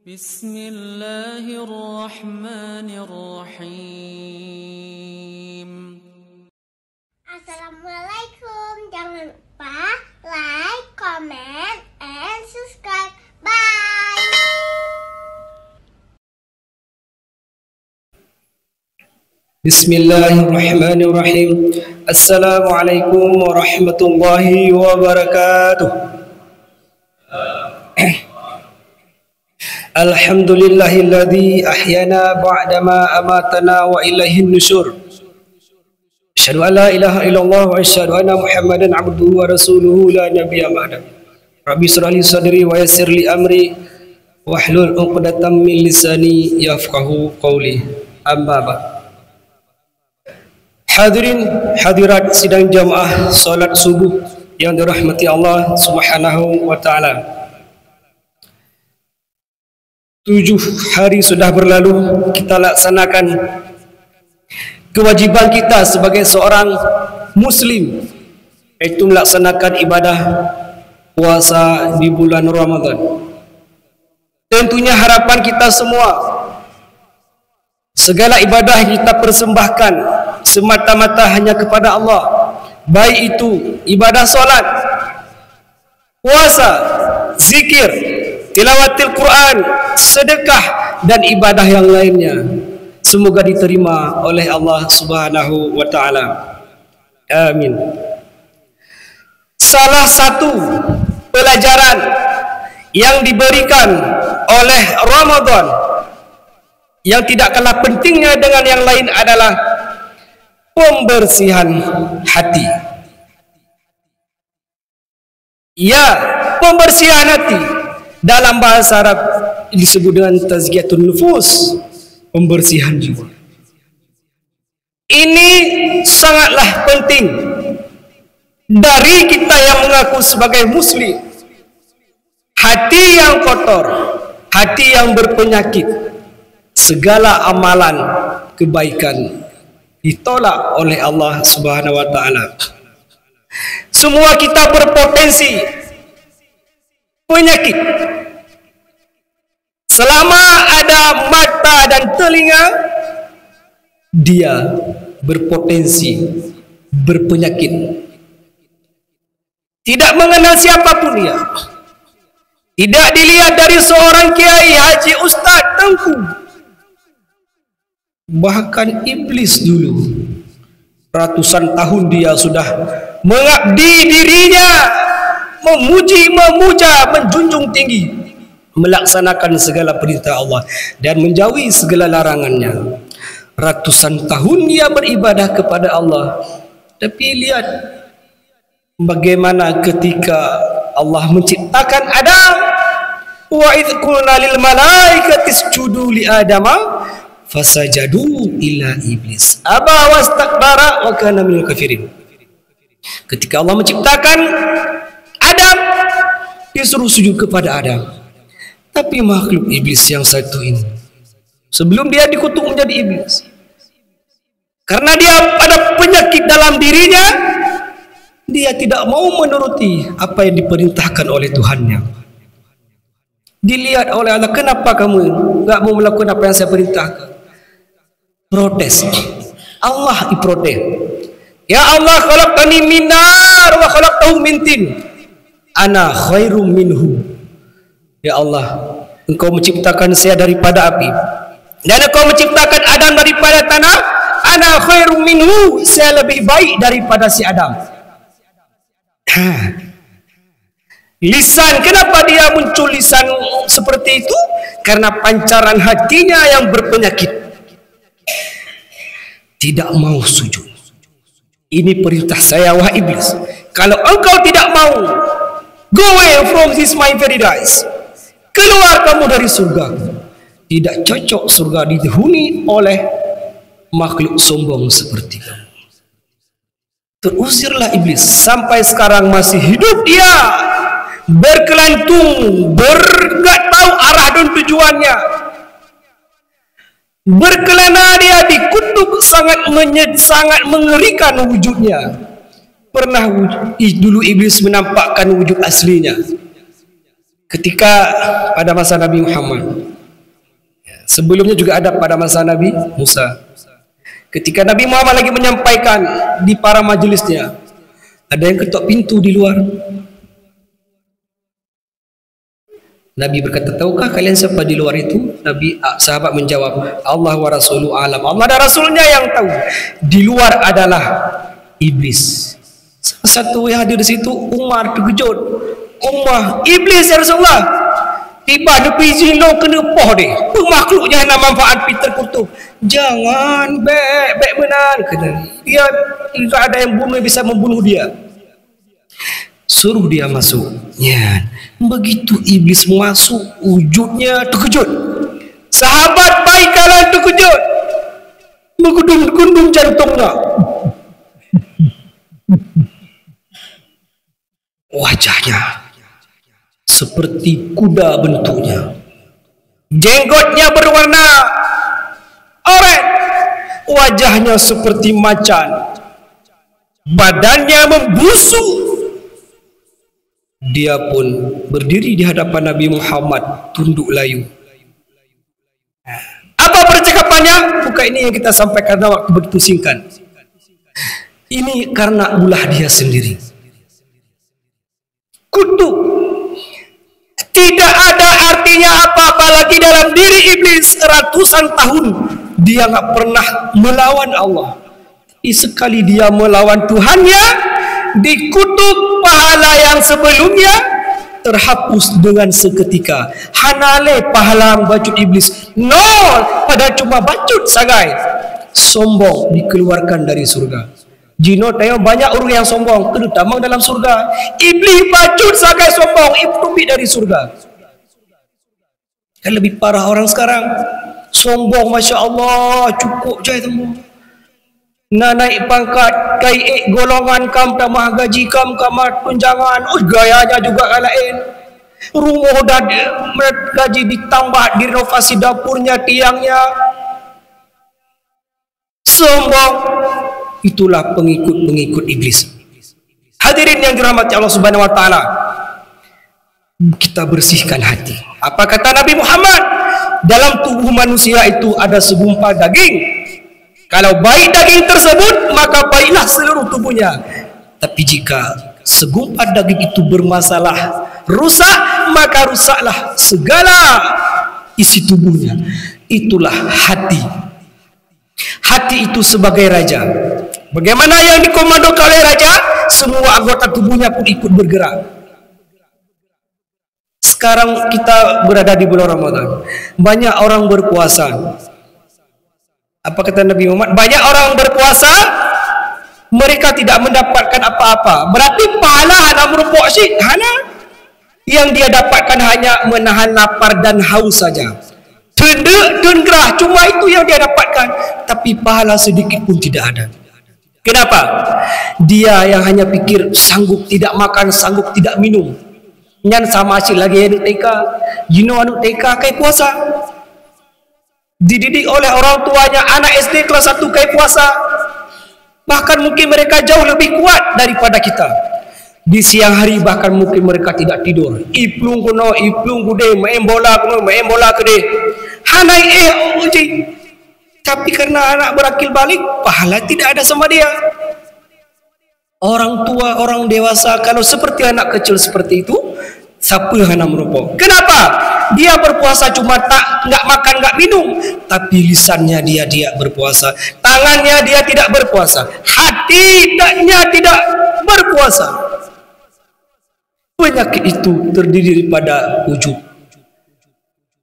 Bismillahirrahmanirrahim. Assalamualaikum. Jangan lupa like, comment, and subscribe. Bye. Bismillahirrahmanirrahim. Assalamualaikum warahmatullahi wabarakatuh. Alhamdulillahilladzi ahyana ba'dama amatana wa ilaihin nusyur. Asyhadu an la ilaha illallah wa asyhadu anna Muhammadan abduhu wa rasuluhu la nabiyya ba'da. Rabbi shrah li sadri wa yassir li amri wahlul 'uqdatam min lisani yafqahu qawli. Amma ba'd. Hadirin hadirat sidang jamaah salat subuh yang dirahmati Allah Subhanahu wa taala. 7 hari sudah berlalu kita laksanakan kewajiban kita sebagai seorang muslim, yaitu melaksanakan ibadah puasa di bulan Ramadan. Tentunya harapan kita semua, segala ibadah kita persembahkan semata-mata hanya kepada Allah, baik itu ibadah solat, puasa, zikir, tilawatil Quran, sedekah dan ibadah yang lainnya, semoga diterima oleh Allah Subhanahu wa taala. Amin. Salah satu pelajaran yang diberikan oleh Ramadan yang tidak kalah pentingnya dengan yang lain adalah pembersihan hati. Ya, pembersihan hati. Dalam bahasa Arab disebut dengan tazkiyatun nufus, pembersihan jiwa. Ini sangatlah penting dari kita yang mengaku sebagai muslim. Hati yang kotor, hati yang berpenyakit, segala amalan kebaikan ditolak oleh Allah Subhanahu wa taala. Semua kita berpotensi penyakit. Selama ada mata dan telinga, dia berpotensi berpenyakit. Tidak mengenal siapapun dia. Tidak dilihat dari seorang kiai, haji, ustaz, tengku. Bahkan iblis dulu, ratusan tahun dia sudah mengabdi dirinya, memuji, memuja, menjunjung tinggi, melaksanakan segala perintah Allah dan menjauhi segala larangannya. Ratusan tahun dia beribadah kepada Allah. Tapi lihat bagaimana ketika Allah menciptakan Adam, wa idh qulna lil malaikati isjudu li adama fasajadu illa iblis aba wastakbara wa kana minal kafirin. Ketika Allah menciptakan Adam, disuruh sujud kepada Adam. Tapi makhluk iblis yang satu ini, sebelum dia dikutuk menjadi iblis, karena dia ada penyakit dalam dirinya, dia tidak mau menuruti apa yang diperintahkan oleh Tuhannya. Dilihat oleh Allah, kenapa kamu enggak mau melakukan apa yang saya perintahkan? Protes. Allah diprotes. Ya Allah, khalaqtani min nar wa khalaqtahu min tin. Ana khairum minhu. Ya Allah, Engkau menciptakan saya daripada api dan Engkau menciptakan Adam daripada tanah. Ana khairum minhu, saya lebih baik daripada si Adam. Lisan, kenapa dia muncul lisan seperti itu? Karena pancaran hatinya yang berpenyakit, tidak mau sujud. Ini perintah saya, wahai iblis. Kalau engkau tidak mau, go away from this my paradise. Keluar kamu dari surga. Tidak cocok surga dihuni oleh makhluk sombong seperti kamu. Terusirlah iblis. Sampai sekarang masih hidup dia, berkelantung, nggak tahu arah dan tujuannya. Berkelana dia dikutuk, sangat mengerikan wujudnya. Pernah dulu iblis menampakkan wujud aslinya ketika pada masa Nabi Muhammad. Sebelumnya juga ada pada masa Nabi Musa. Ketika Nabi Muhammad lagi menyampaikan di para majelisnya, ada yang ketok pintu di luar. Nabi berkata, tahukah kalian siapa di luar itu? Sahabat menjawab, Allah wa rasuluhu alam. Allah dan Rasulnya yang tahu. Di luar adalah iblis. Salah satu yang hadir di situ, Umar terkejut. Umar, iblis ya Rasulullah. Tiba depi zino kena poh deh. Makhluk jahanam manfaat Peter kutub. Jangan, bek benar. Dia tidak ada yang bunuh bisa membunuh dia. Suruh dia masuk. Ya. Begitu iblis masuk, wujudnya terkejut. Sahabat baik kalian terkejut. Menggundung jantungnya. Wajahnya seperti kuda bentuknya. Jenggotnya berwarna oranye. Wajahnya seperti macan. Badannya membusuk. Dia pun berdiri di hadapan Nabi Muhammad, tunduk layu. Apa percakapannya? Bukan ini yang kita sampaikan waktu begitu singkat. Ini karena ulah dia sendiri. Kutuk. Tidak ada artinya apa-apa lagi dalam diri iblis. Ratusan tahun dia nggak pernah melawan Allah. Tapi sekali dia melawan Tuhannya, dikutuk, pahala yang sebelumnya terhapus dengan seketika. Hanale pahala bacut iblis nol, pada cuma bacut sagai. Sombong dikeluarkan dari surga. Jino tayo banyak orang yang sombong, terutama dalam surga. Iblis bacut sagai sombong, iblis dari surga. Kan lebih parah orang sekarang. Sombong, masya Allah, cukup je itu. Nak naik pangkat, kai golongan kam, tamah gaji kam, kamar tunjangan. Gayanya juga lain. Rumah dah gaji ditambah, direnovasi dapurnya, tiangnya. Sombong. Itulah pengikut-pengikut iblis. Hadirin yang dirahmati Allah Subhanahu wa taala. Kita bersihkan hati. Apa kata Nabi Muhammad? Dalam tubuh manusia itu ada segumpal daging. Kalau baik daging tersebut, maka baiklah seluruh tubuhnya. Tapi jika segumpal daging itu bermasalah, rusak, maka rusaklah segala isi tubuhnya. Itulah hati. Hati itu sebagai raja. Bagaimana yang dikomandokan oleh raja, semua anggota tubuhnya pun ikut bergerak. Sekarang kita berada di bulan Ramadan. Banyak orang berpuasa. Apa kata Nabi Muhammad? Banyak orang berpuasa, mereka tidak mendapatkan apa-apa. Berarti pahala hanya merupakan syik. Yang dia dapatkan hanya menahan lapar dan haus saja. Tendek dan gerah, cuma itu yang dia dapatkan. Tapi pahala sedikit pun tidak ada. Kenapa? Dia yang hanya pikir sanggup tidak makan, sanggup tidak minum. Nyan sama asyik lagi anak TK. Jino anak TK kai puasa. Dididik oleh orang tuanya, anak SD kelas 1 kai puasa. Bahkan mungkin mereka jauh lebih kuat daripada kita. Di siang hari bahkan mungkin mereka tidak tidur. Iplung kuno, iplung kude, main bola kuno, main bola kude. Hanai uji. Tapi karena anak berakil balik, pahala tidak ada sama dia. Orang tua, orang dewasa kalau seperti anak kecil seperti itu, siapa yang nak merokok? Kenapa? Dia berpuasa cuma nggak makan, nggak minum, tapi lisannya dia berpuasa, tangannya dia tidak berpuasa, hatinya tidak berpuasa. Penyakit itu terdiri daripada ujub.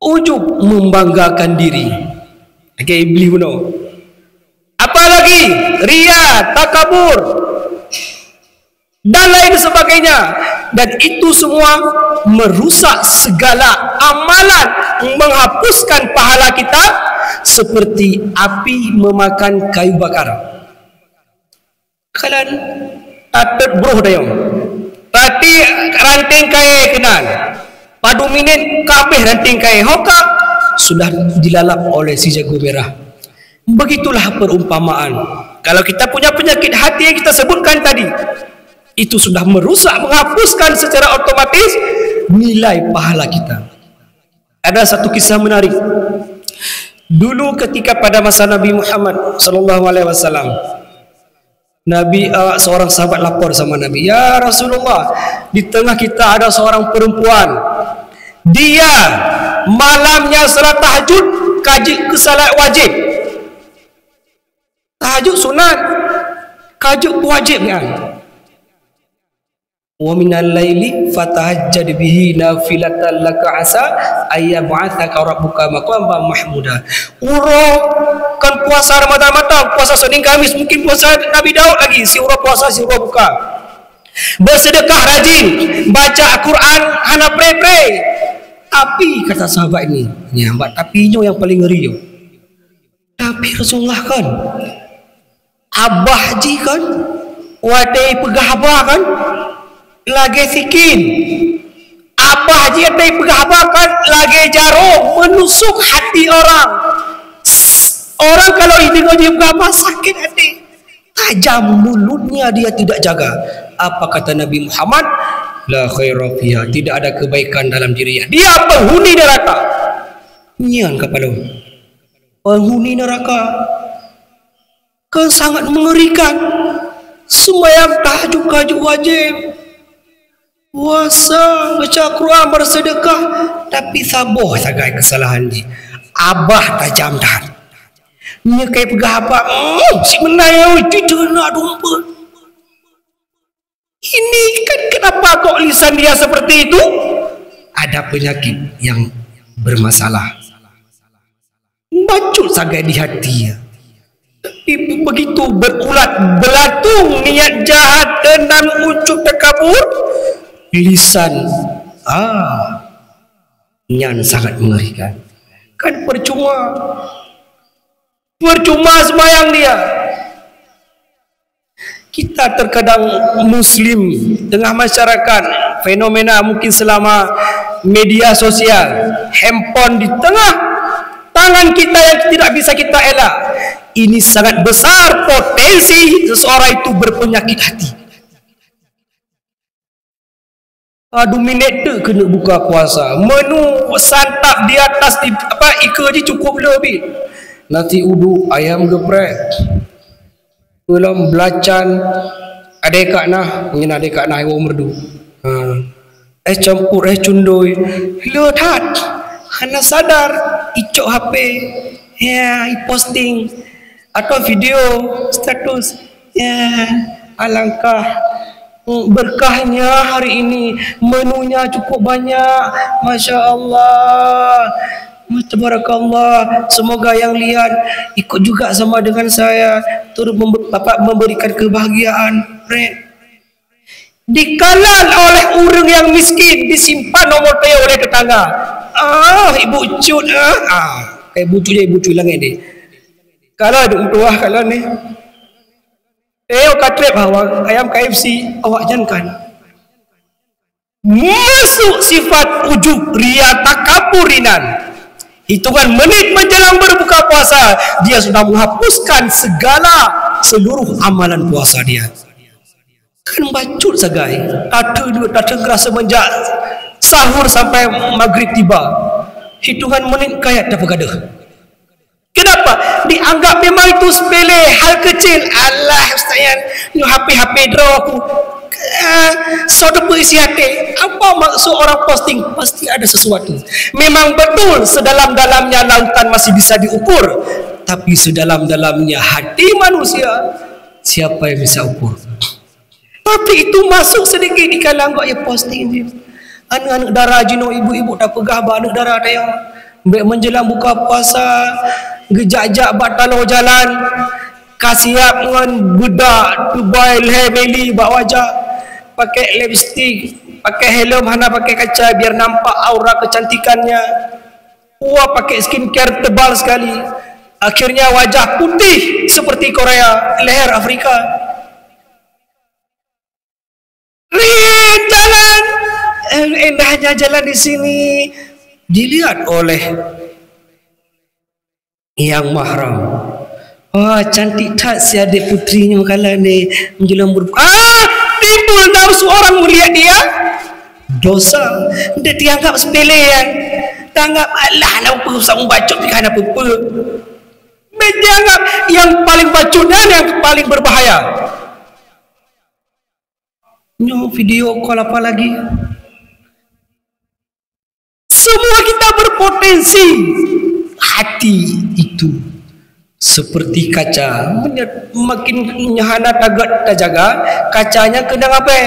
Ujub membanggakan diri. Kayak iblis kuno. Apalagi ria, takabur dan lain sebagainya. Dan itu semua merusak segala amalan, menghapuskan pahala kita seperti api memakan kayu bakar. Kalian atet bro dayong. Tadi ranting kaya kenal. Padu minit kabeh ranting kaya hoka sudah dilalap oleh si jago merah. Begitulah perumpamaan. Kalau kita punya penyakit hati yang kita sebutkan tadi, itu sudah merusak, menghapuskan secara otomatis nilai pahala kita. Ada satu kisah menarik. Dulu ketika pada masa Nabi Muhammad sallallahu alaihi wasallam, Nabi seorang sahabat lapor sama Nabi, "Ya Rasulullah, di tengah kita ada seorang perempuan. Dia malamnya salat tahajud, kaji ke salat wajib. Tahajud sunat, kaji wajib kan? Wa minal laili fatahajjad bihi nafilatan laka asa ayyab'atsaka rabbuka maqaman mahmuda." Urang kan puasa Ramadan mata, puasa Senin Kamis, mungkin puasa Nabi Daud lagi, si urang puasa si urang buka. Bersedekah rajin, baca Al-Quran hana pre-pre. Tapi kata sahabat ini, nyambat tapinya yang paling ngeri yo. Tapi Rasulullah kan abah ji kan, wadai pegah abah kan, lagi sikin. Abah je tai pegah kan lagi jarum menusuk hati orang. Orang kalau dengar dia pegah sakit hati. Tajam mulutnya dia tidak jaga. Apa kata Nabi Muhammad? La khaira fiha, tidak ada kebaikan dalam dirinya. Dia penghuni neraka. Nyian kepala. Penghuni neraka. Kan sangat mengerikan. Sembahyang tahajud kaji wajib, puasa, baca Quran, bersedekah, tapi sabar sagai kesalahan dia. Abah tajam dah. Nya kayak pegah apa? Si menai tidak nak domba. Ini kan kenapa kok lisan dia seperti itu? Ada penyakit yang bermasalah. Bacut sagai di hati. Tapi begitu berulat belatung niat jahat dan ucuk takabur, lisan nyan sangat mengerikan. Kan percuma sembahyang dia. Kita terkadang Muslim tengah masyarakat, fenomena mungkin selama media sosial, handphone di tengah tangan kita yang tidak bisa kita elak. Ini sangat besar potensi seseorang itu berpenyakit hati. Aduh minit tu kena buka puasa. Menu santap di atas ika je cukup lebih. Nasi uduk, ayam geprek, belum belacan, ada kak nah, ngena ada kak nah ayam merdu. Campur cundoi. Lihat, hana sadar icok HP, ya, posting atau video status, ya, alangkah berkahnya hari ini, menunya cukup banyak, Masya Allah, Tabarakallah. Semoga yang lihat ikut juga sama dengan saya, turut memberikan kebahagiaan. Dikalan oleh orang yang miskin, disimpan nomor dia oleh tetangga. Ibu cut, ibu cut je, ibu cut langit ni. Kalau ada tuah kalau ni, katrep awak ayam KFC awak jangan. Masuk sifat ujub, ria, takaburinan. Hitungan menit menjelang berbuka puasa, dia sudah menghapuskan seluruh amalan puasa dia. Kan bacut sagai, tak keras semenjak sahur sampai maghrib tiba. Hitungan menit kayak dapat gaduh. Kenapa? Dianggap memang itu sepele, hal kecil. Allah Ustaz, ni HP draw aku. Saudara berisi hati. Apa maksud orang posting? Pasti ada sesuatu. Memang betul sedalam-dalamnya lautan masih bisa diukur, tapi sedalam-dalamnya hati manusia, siapa yang bisa ukur? Tapi itu masuk sedikit di kalangan ya posting dia. Anak-anak darah jino, ibu-ibu tak pegah anak darah ada yang menjelang buka puasa, gejak-jak batalo jalan, kasiap dengan budak Dubai Hemeli bak wajah, pakai lipstick, pakai helm, hana pakai kaca biar nampak aura kecantikannya. Wah, pakai skincare tebal sekali. Akhirnya wajah putih seperti Korea, leher Afrika. Jalan, endahnya jalan di sini dilihat oleh yang mahram. Wah, cantik tak si adik putrinya kala ni menjelang timbul nafsu orang melihat dia. Dosa, dia dianggap sepelean. Tanggap alah nak usah membacot kan apa-apa. Jangan yang paling bacot dan yang paling berbahaya. Nyo video call apa lagi? Semua kita berpotensi. Hati itu seperti kaca, makin nyahana tagad terjaga, kacanya kena ngabe.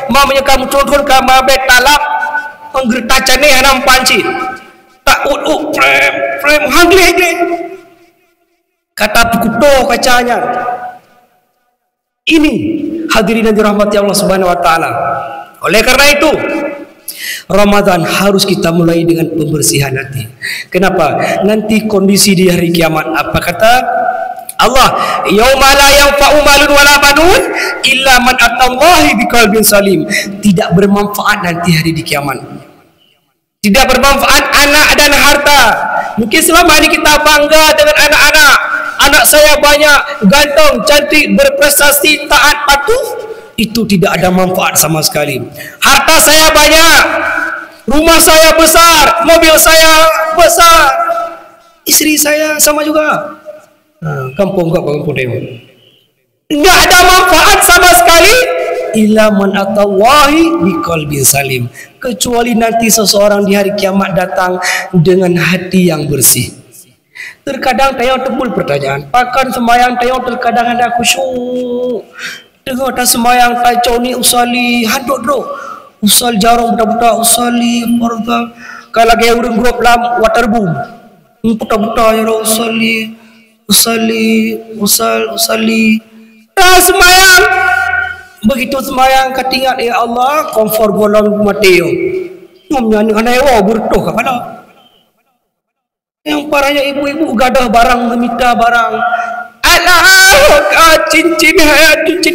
Mamanya kamu turun kamu abe talap, penggertacane hanam panci. Tak frame hangle. Kata pukuto kacanya. Ini hadirin yang dirahmati Allah Subhanahu wa taala. Oleh karena itu, Ramadan harus kita mulai dengan pembersihan hati. Kenapa? Nanti kondisi di hari kiamat apa kata Allah? Yauma la yanfa'u malun wala banun illa man atallahi biqalbin salim. Tidak bermanfaat nanti hari di kiamat. Tidak bermanfaat anak dan harta. Mungkin selama ini kita bangga dengan anak-anak. Anak saya banyak, ganteng, cantik, berprestasi, taat, patuh. Itu tidak ada manfaat sama sekali. Harta saya banyak, rumah saya besar, mobil saya besar, istri saya sama juga. Kampung tengok. Tidak ada manfaat sama sekali. Illa man atallahi biqalbin salim. Kecuali nanti seseorang di hari kiamat datang dengan hati yang bersih. Terkadang tayang tebul pertanyaan, pakan semayang tayang terkadang ada khusyuk. Tengok tak semayang tayang ni usali handuk dro. Usal jarang buta-buta usali farda. Kalau lagi urang grup lam waterboom. Buta-buta ya usali. Tak semayang. Begitu semayang katingat ya Allah komfor golong mateo. Ngomnya ni anai wa burtuh kapala. Yang parahnya ibu-ibu gadah barang, meminta barang. Alah, cincin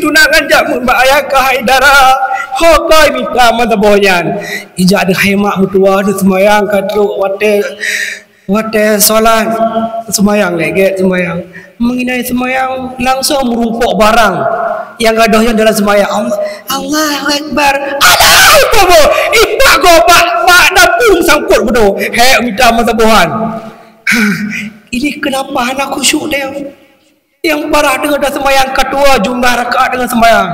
tunangan jamu mbak ayah ke haidara. Hokai minta mata boyan. Ijak ada hemat mutua ada semayang kata wate solat semayang lagi semayang. Menginai semayang langsung merumpuk barang yang gadahnya dalam semayang. Allahu Akbar. Alah, ipak gobak pak dapur sangkut bodoh. Hei minta mata bohan. Ini kenapa anak khusyuk dia? Yang parah dengan dah semayang kedua jumlah rakaat dengan semayang.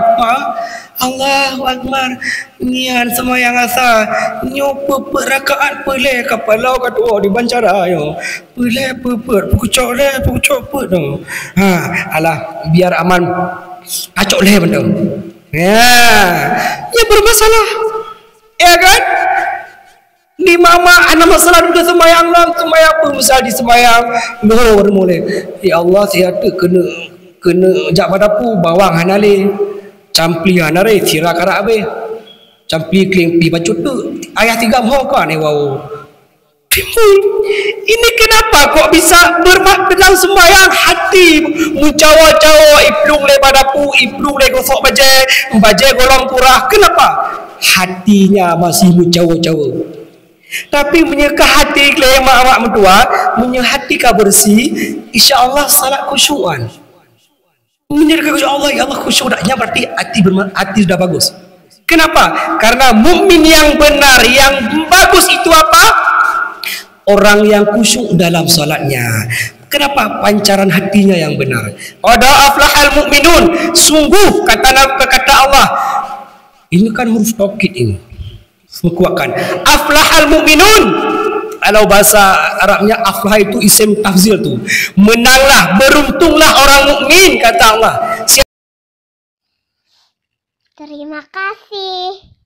Allahu Akbar. Nian semayang asa. Nyopa rakaat peleh kepala kedua di bancara yo. Peleh pucuk tu. Alah biar aman. Acok leh benda. Ya bermasalah. Ya kan? Di mama anak masalah juga semayang lah, semayang apa misal di semayang lohor mulai. Ya Allah saya tu kena jak padapu bawang hanale. Campli hanare tira karak be. Campli klimpi bacut tu ayah tiga ho kan wow. Ini kenapa kok bisa bermak dalam semayang hati mencawa-cawa iplung le padapu, iplung le gosok baje golong kurah. Kenapa? Hatinya masih mencawa-cawa. Tapi menyeka hati kelema awak mentua, menyeka hati kau bersih, insya-Allah salat khusyuan. Menyeka khusyuk Allah, ya Allah khusyuk daknya berarti hati sudah bagus. Kenapa? Karena mukmin yang benar, yang bagus itu apa? Orang yang khusyuk dalam salatnya. Kenapa? Pancaran hatinya yang benar. Qad aflahal mu'minun. Sungguh kata Allah. Ini kan huruf taukid ini. Menguatkan aflahal mu'minun. Kalau bahasa Arabnya aflah itu isim tafzil tu. Menanglah, beruntunglah orang mukmin kata Allah. Terima kasih.